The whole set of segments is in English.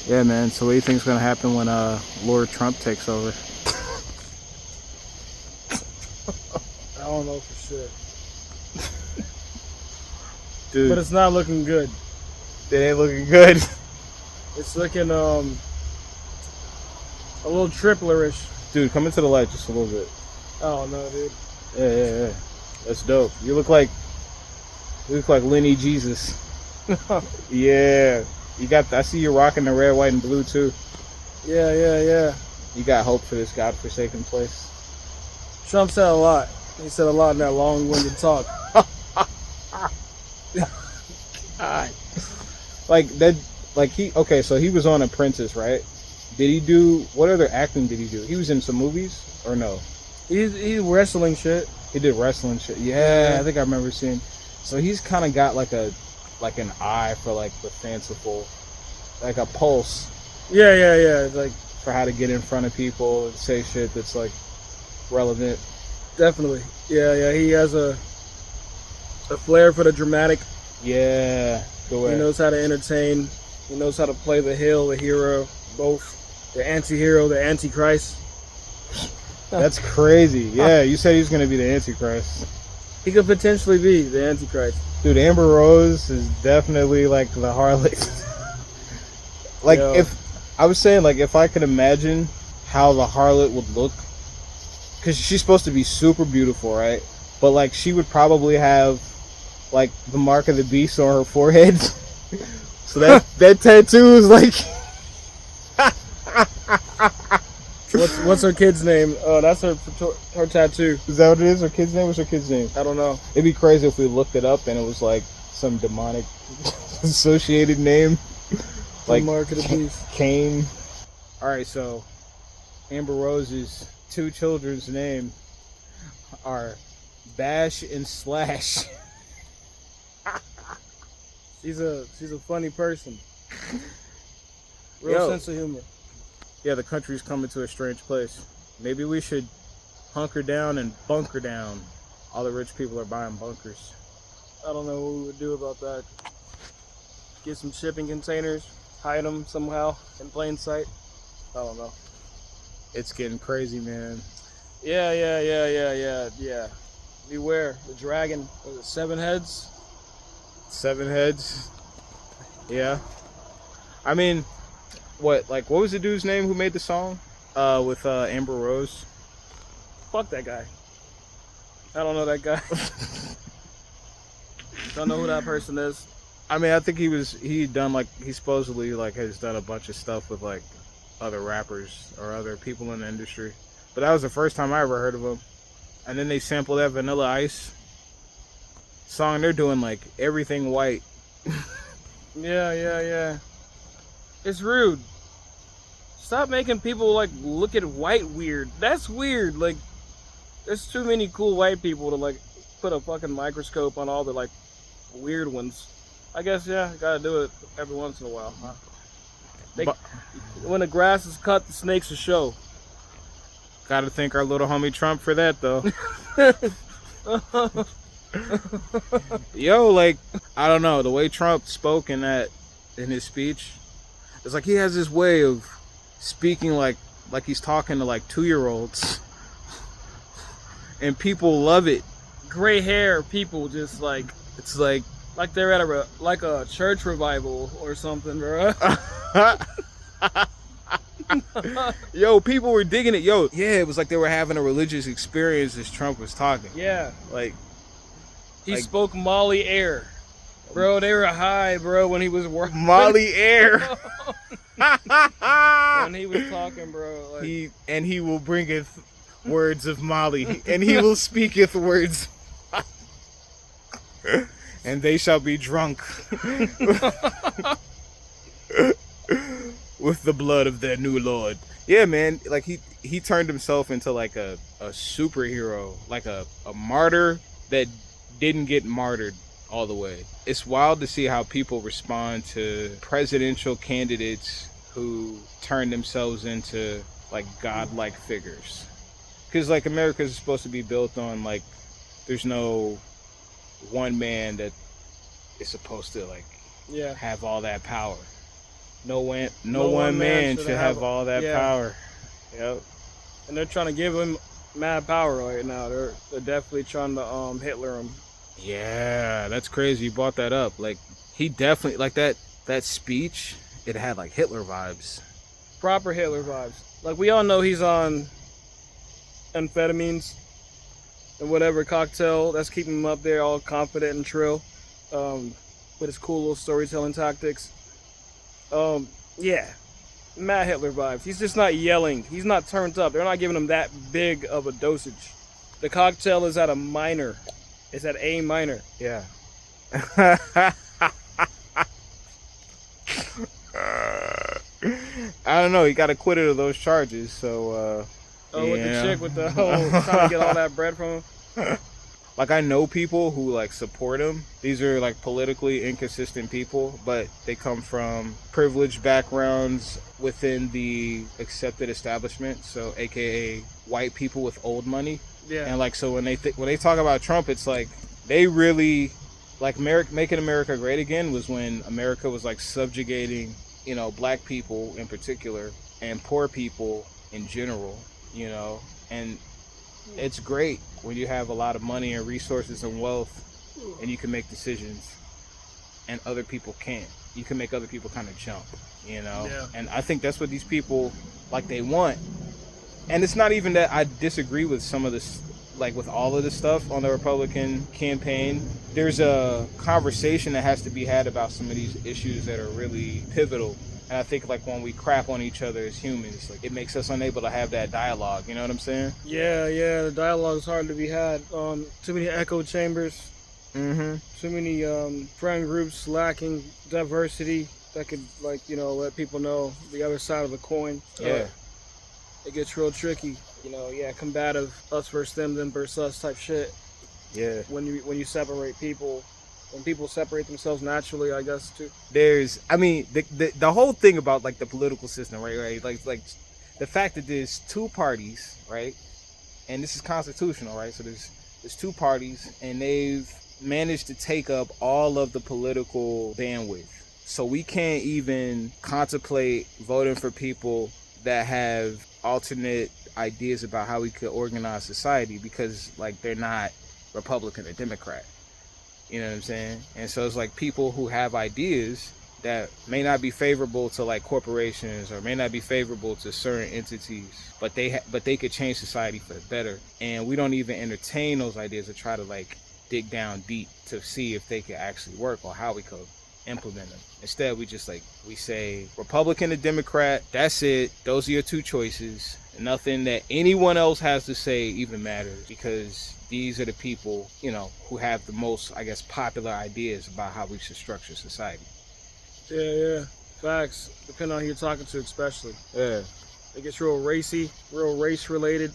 Yeah, man. So what do you think's gonna happen when Lord Trump takes over? I don't know for sure. Dude, But it's not looking good. it ain't looking good. It's looking a little triplerish. Dude, come into the light just a little bit. Oh no, dude. Yeah. That's dope. You look like Lenny Jesus. Yeah. I see you rocking the red, white, and blue too. Yeah. You got hope for this godforsaken place. Trump said a lot. He said a lot in that long-winded talk. God. Like that. Okay, so he was on Apprentice, right? What other acting did he do? He was in some movies or no? He's wrestling shit. He did wrestling shit. Yeah, I think I remember seeing. So he's kind of got like an eye for like the fanciful, like a pulse. Yeah. It's like For how to get in front of people and say shit that's like relevant. definitely. Yeah. He has a flair for the dramatic. Yeah, go He ahead. knows how to entertain. He knows how to play the hero, both. The anti-hero, the Antichrist. That's crazy. Yeah, you said he's gonna be the Antichrist. He could potentially be the Antichrist. Dude, Amber Rose is definitely like the harlot. Like Yo. if I was saying, like if I could imagine how the harlot would look, because she's supposed to be super beautiful, right? But like she would probably have like the mark of the beast on her forehead. So that tattoo is like. What's her kid's name? Oh, that's her tattoo. Is that what it is? Her kid's name? What's her kid's name? I don't know. It'd be crazy if we looked it up and it was like some demonic associated name. Like Mark of the Beast. Cain. Alright, so Amber Rose's two children's name are Bash and Slash. She's a funny person. Real sense of humor. Yeah, the country's coming to a strange place. Maybe we should hunker down and bunker down. All the rich people are buying bunkers. I don't know what we would do about that. Get some shipping containers, hide them somehow in plain sight. I don't know. It's getting crazy, man. Yeah. Beware the dragon. Was it 7 heads? 7 heads. Yeah. I mean, what was the dude's name who made the song with Amber Rose? Fuck that guy. I don't know that guy. Don't know who that person is. I mean, I think he supposedly like has done a bunch of stuff with like other rappers or other people in the industry. But that was the first time I ever heard of him. And then they sampled that Vanilla Ice song. They're doing like everything white. Yeah. It's rude. Stop making people like look at white weird. That's weird. Like, there's too many cool white people to like put a fucking microscope on all the like weird ones. I guess gotta do it every once in a while. Huh? When the grass is cut, the snakes will show. Gotta thank our little homie Trump for that though. Yo, like, I don't know, the way Trump spoke in his speech, it's like he has this way of speaking like he's talking to like 2-year-olds. And people love it. Gray hair people just like, it's like they're at a church revival or something, bro. Yo, people were digging it. Yo, yeah, it was like they were having a religious experience as Trump was talking. Yeah. He Like, spoke Molly Air. Bro, they were high, bro, when he was working. Molly Air. When he was talking, bro. Like, he will bringeth words of Molly, and he will speaketh words, and they shall be drunk with the blood of their new lord. Yeah, man, like he turned himself into like a superhero, like a martyr that didn't get martyred all the way. It's wild to see how people respond to presidential candidates who turn themselves into like godlike figures. Because like America is supposed to be built on like there's no one man that is supposed to like have all that power. No one man should have all that power. Yep. And they're trying to give him mad power right now. They're definitely trying to Hitler him. Yeah, that's crazy. You brought that up. Like, he definitely, like, that speech, it had like Hitler vibes. Proper Hitler vibes. Like, we all know he's on amphetamines and whatever cocktail that's keeping him up there all confident and trill, with his cool little storytelling tactics. Yeah, mad Hitler vibes. He's just not yelling. He's not turned up. They're not giving him that big of a dosage. The cocktail is at a minor. It's at A minor. Yeah. I don't know. He got acquitted of those charges, so. With the chick with the whole trying to get all that bread from him. Like, I know people who like support him. These are like politically inconsistent people, but they come from privileged backgrounds within the accepted establishment. So, AKA white people with old money. Yeah. And like, so when they talk about Trump, it's like they really like making America great again was when America was like subjugating, black people in particular and poor people in general, and it's great when you have a lot of money and resources and wealth and you can make decisions and other people can't. You can make other people kind of jump, Yeah. And I think that's what these people like they want. And it's not even that I disagree with some of this, like with all of this stuff on the Republican campaign. There's a conversation that has to be had about some of these issues that are really pivotal. And I think like when we crap on each other as humans, like it makes us unable to have that dialogue. You know what I'm saying? Yeah. The dialogue's hard to be had. Too many echo chambers. Mm-hmm. Too many friend groups lacking diversity that could let people know the other side of the coin. Yeah. It gets real tricky, combative, us versus them versus us type shit. Yeah. When you separate people, when people separate themselves naturally, I guess too. The whole thing about like the political system, right? Like the fact that there's two parties, right? And this is constitutional, right? So there's two parties, and they've managed to take up all of the political bandwidth. So we can't even contemplate voting for people that have alternate ideas about how we could organize society because like they're not Republican or Democrat. You know what I'm saying? And so it's like people who have ideas that may not be favorable to like corporations or may not be favorable to certain entities, but they could change society for the better. And we don't even entertain those ideas or try to like dig down deep to see if they could actually work or how we could implement them. Instead, we say Republican or Democrat, that's it. Those are your two choices. Nothing that anyone else has to say even matters because these are the people, who have the most, I guess, popular ideas about how we should structure society. Yeah. Facts. Depending on who you're talking to, especially. Yeah. It gets real racy, real race related.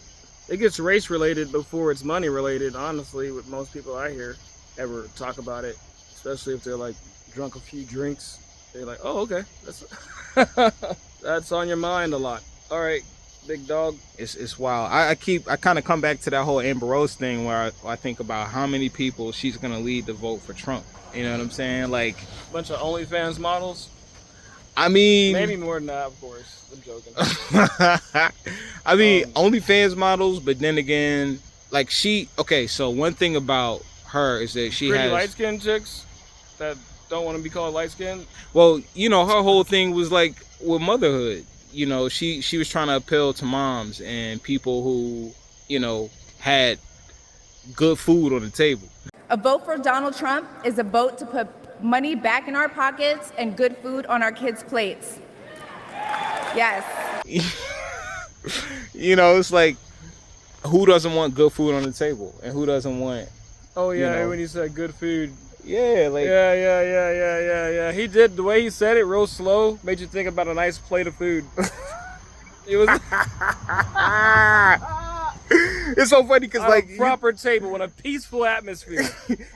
It gets race related before it's money related, honestly, with most people I hear ever talk about it, especially if they're like drunk a few drinks. They're like, oh, okay, that's on your mind a lot. All right, big dog. It's wild. I kind of come back to that whole Amber Rose thing where I think about how many people she's gonna lead to vote for Trump. You know what I'm saying? Like bunch of OnlyFans models. I mean, maybe more than that, of course. I'm joking. OnlyFans models, but then again, like so one thing about her is that she pretty has light-skinned chicks that don't want to be called light-skinned. Well, her whole thing was like with motherhood. She was trying to appeal to moms and people who, had good food on the table. A vote for Donald Trump is a vote to put money back in our pockets and good food on our kids' plates. Yes. It's like, who doesn't want good food on the table? And who doesn't want... Oh, yeah, when you said good food. Yeah, like... Yeah. He did, the way he said it, real slow, made you think about a nice plate of food. It was... It's so funny because like a proper table in a peaceful atmosphere.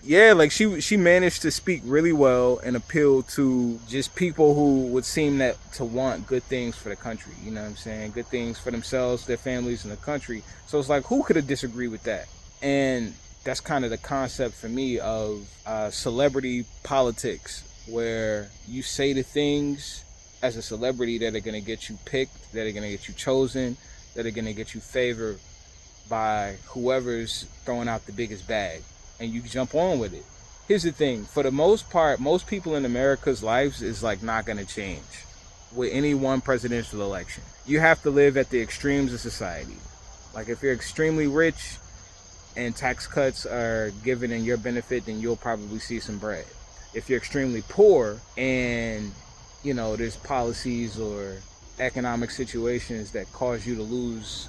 Yeah, like she managed to speak really well and appeal to just people who would seem to want good things for the country. You know what I'm saying? Good things for themselves, their families, and the country. So it's like, who could have disagreed with that? And that's kind of the concept for me of celebrity politics, where you say the things as a celebrity that are going to get you picked, that are going to get you chosen, that are going to get you favored by whoever's throwing out the biggest bag, and you jump on with it. Here's the thing, for the most part, most people in America's lives is like not going to change with any one presidential election. You have to live at the extremes of society. Like if you're extremely rich and tax cuts are given in your benefit, then you'll probably see some bread. If you're extremely poor and, you know, there's policies or economic situations that cause you to lose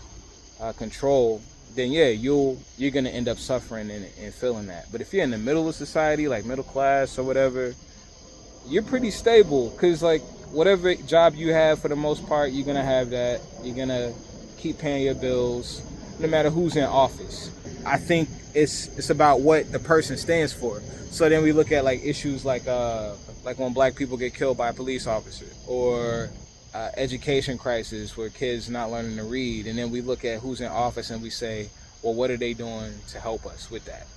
control, then yeah, you're gonna end up suffering and feeling that. But if you're in the middle of society, like middle class or whatever, you're pretty stable, because like whatever job you have, for the most part, you're gonna have that. You're gonna keep paying your bills, no matter who's in office. I think it's about what the person stands for. So then we look at like issues like when black people get killed by a police officer, or education crisis where kids not learning to read, and then we look at who's in office and we say, well, what are they doing to help us with that?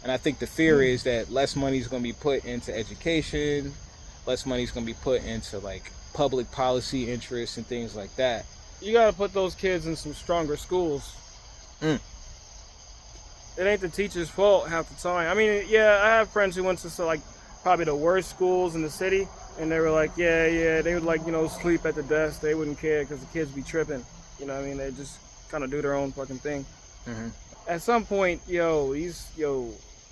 And I think the fear is that less money is going to be put into education, less money is going to be put into like public policy interests and things like that. You got to put those kids in some stronger schools. It ain't the teacher's fault half the time. I mean, yeah, I have friends who went to like probably the worst schools in the city, and they were like, yeah, they would like, you know, sleep at the desk. They wouldn't care because the kids be tripping. You know what I mean? They just kind of do their own fucking thing. Mm-hmm. At some point, these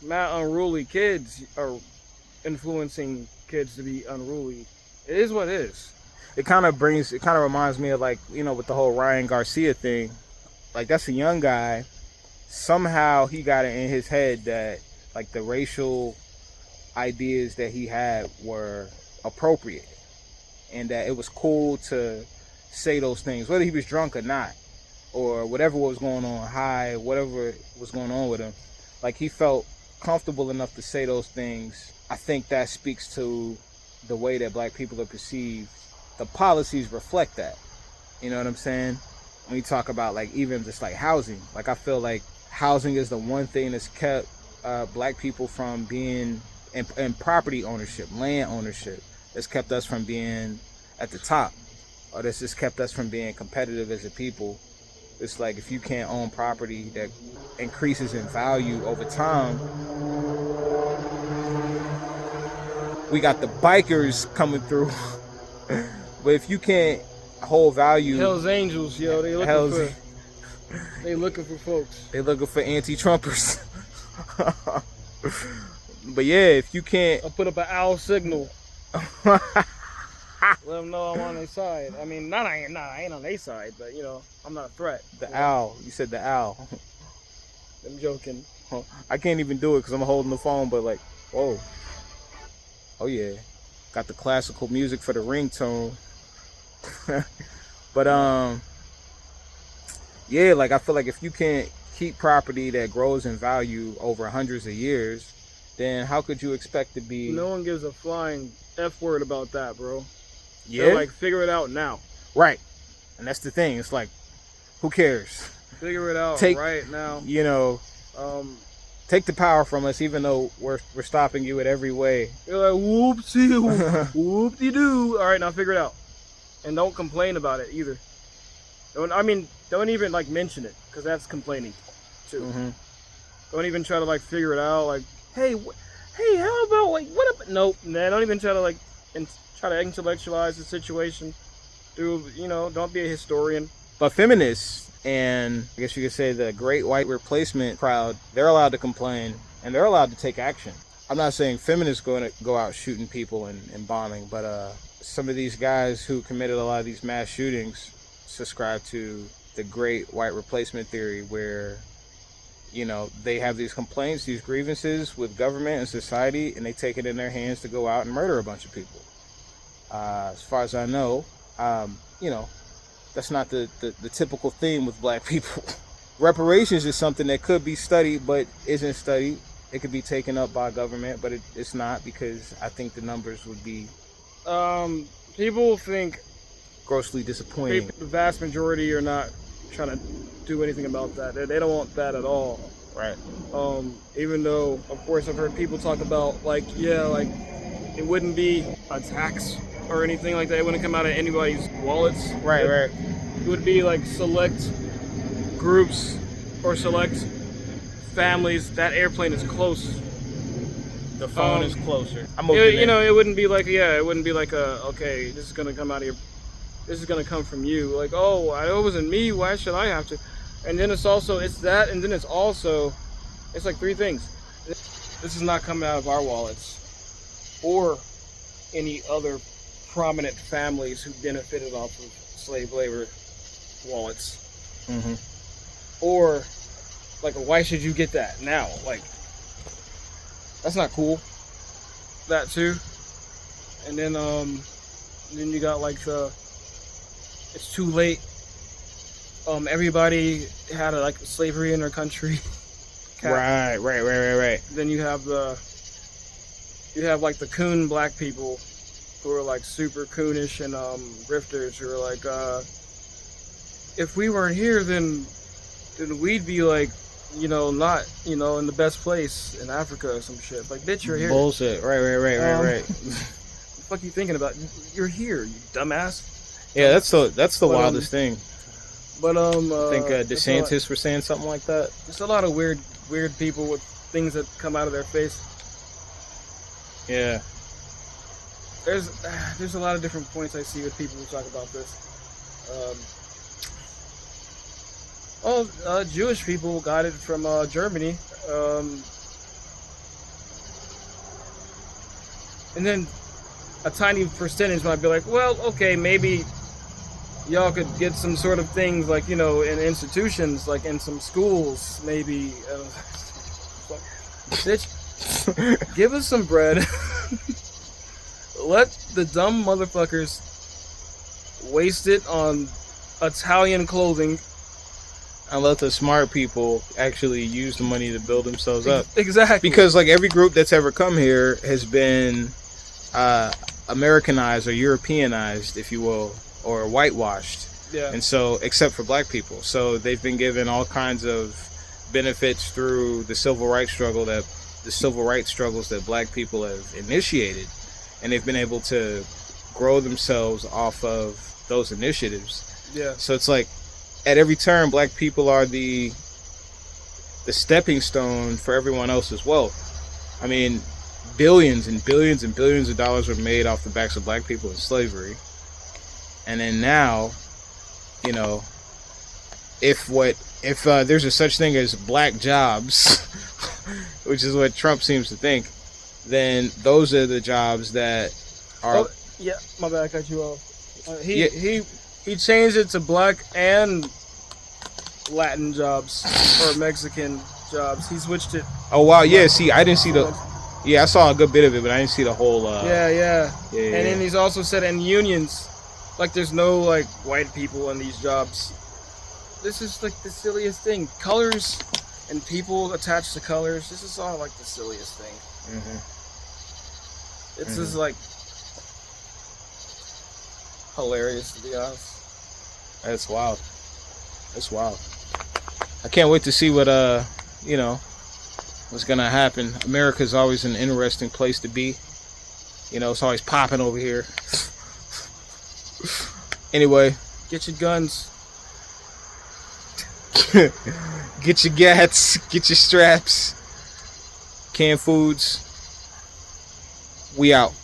mad unruly kids are influencing kids to be unruly. It is what it is. It kind of reminds me of like, you know, with the whole Ryan Garcia thing. Like, that's a young guy. Somehow he got it in his head that like the racial ideas that he had were appropriate, and that it was cool to say those things, whether he was drunk or not, or whatever was going on, high, whatever was going on with him. Like, he felt comfortable enough to say those things. I think that speaks to the way that black people are perceived. The policies reflect that. You know what I'm saying? When you talk about like even just like housing, like I feel like housing is the one thing that's kept black people from being, and property ownership, land ownership, that's kept us from being at the top, or that's just kept us from being competitive as a people. It's like if you can't own property that increases in value over time. We got the bikers coming through, but if you can't hold value, Hell's Angels, they looking for folks. They looking for anti-Trumpers. But yeah, if you can't, I'll put up an owl signal. Let them know I'm on their side. I mean, I ain't on their side, but I'm not a threat. The owl. You said the owl. I'm joking. I can't even do it because I'm holding the phone, but like, whoa. Oh yeah. Got the classical music for the ringtone. But yeah, like I feel like if you can't keep property that grows in value over hundreds of years, then how could you expect to be? No one gives a flying F word about that, bro. Yeah. They're like, figure it out now. Right. And that's the thing. It's like, who cares? Figure it out right now. Take the power from us, even though we're stopping you in every way. You're like, whoop-de-doo. All right, now figure it out. And don't complain about it either. Don't even like mention it, because that's complaining too. Mm-hmm. Don't even try to like figure it out. Like, hey, how about like what up? Nope. Nah, don't even try to like try to intellectualize the situation. Don't be a historian. But feminists, and I guess you could say the great white replacement crowd, they're allowed to complain and they're allowed to take action. I'm not saying feminists going to go out shooting people and bombing, but some of these guys who committed a lot of these mass shootings subscribe to the great white replacement theory, where they have these complaints, these grievances with government and society, and they take it in their hands to go out and murder a bunch of people. As far as I know, that's not the typical theme with black people. Reparations is something that could be studied but isn't studied. It could be taken up by government, but it's not, because I think the numbers would be people think grossly disappointing. The vast majority are not trying to do anything about that. They don't want that at all. Right. Even though, of course, I've heard people talk about it wouldn't be a tax or anything like that. It wouldn't come out of anybody's wallets. Right. It would be like select groups or select families. That airplane is close. The phone is closer. I'm open. It wouldn't be like okay, this is gonna come out of your, this is gonna come from you. Like, oh, it wasn't me. Why should I have to? And then it's that, and then it's like three things. This is not coming out of our wallets, or any other prominent families who benefited off of slave labor wallets. Mm-hmm. Or, like, why should you get that now? Like, that's not cool. That too. And then you got like it's too late. Everybody had like slavery in their country. Right. Then you have like the coon black people who are like super coonish and grifters who are like, if we weren't here, then we'd be like, not, in the best place in Africa or some shit. Like, bitch, you're here. Bullshit. Right. What the fuck you thinking about? You're here, you dumbass. Yeah, that's the wildest thing. But I think DeSantis were saying something like that. There's a lot of weird people with things that come out of their face. Yeah. There's a lot of different points I see with people who talk about this. Jewish people got it from Germany, and then a tiny percentage might be like, well, okay, maybe y'all could get some sort of things like, in institutions, like in some schools, maybe. Bitch, give us some bread. Let the dumb motherfuckers waste it on Italian clothing. And let the smart people actually use the money to build themselves up. Exactly. Because like every group that's ever come here has been Americanized or Europeanized, if you will, or whitewashed. Yeah. And so, except for black people. So they've been given all kinds of benefits through the civil rights struggles that black people have initiated. And they've been able to grow themselves off of those initiatives. Yeah. So it's like, at every turn, black people are the stepping stone for everyone else's wealth. I mean, billions and billions and billions of dollars were made off the backs of black people in slavery. And then now, if there's a such thing as black jobs, which is what Trump seems to think, then those are the jobs that are... Oh, yeah, my bad, I cut you off. He changed it to black and Latin jobs or Mexican jobs. He switched it. Oh wow, yeah. See, I didn't see the. Yeah, I saw a good bit of it, but I didn't see the whole. Yeah. And then he's also said in unions, like there's no like white people in these jobs. This is like the silliest thing. Colors and people attached to colors. This is all like the silliest thing. Mm-hmm. It's just like hilarious, to be honest. That's wild. I can't wait to see what what's gonna happen. America's always an interesting place to be. It's always popping over here. Anyway, get your guns. Get your gats. Get your straps. Canned foods. We out.